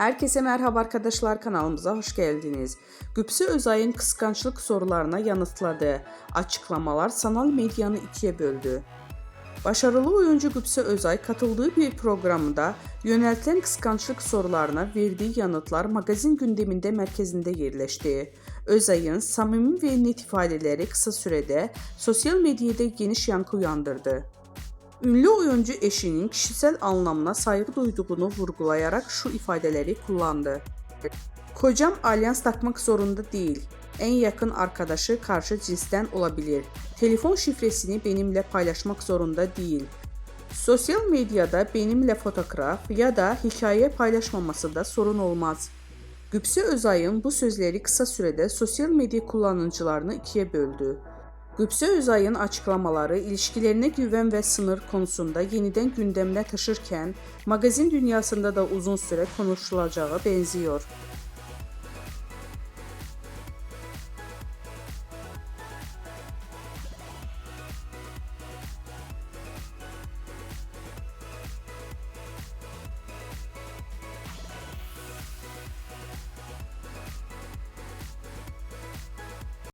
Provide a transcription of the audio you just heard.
Herkese merhaba arkadaşlar, kanalımıza hoş geldiniz. Gübse Özay'ın kıskançlık sorularına yanıtladığı açıklamalar sanal medyanı ikiye böldü. Başarılı oyuncu Gübse Özay katıldığı bir programda yöneltilen kıskançlık sorularına verdiği yanıtlar magazin gündeminde merkezinde yerleşti. Özay'ın samimi ve net ifadeleri kısa sürede sosyal medyada geniş yankı uyandırdı. Ünlü oyuncu eşinin kişisel anlamına saygı duyduğunu vurgulayarak şu ifadeleri kullandı. Kocam alyans takmak zorunda değil. En yakın arkadaşı karşı cinsten olabilir. Telefon şifresini benimle paylaşmak zorunda değil. Sosyal medyada benimle fotoğraf ya da hikaye paylaşmaması da sorun olmaz. Gübse Özay'ın bu sözleri kısa sürede sosyal medya kullanıcılarını ikiye böldü. Gübse Özay'ın açıklamaları ilişkilerine güven ve sınır konusunda yeniden gündemine taşırken magazin dünyasında da uzun süre konuşulacağı benziyor.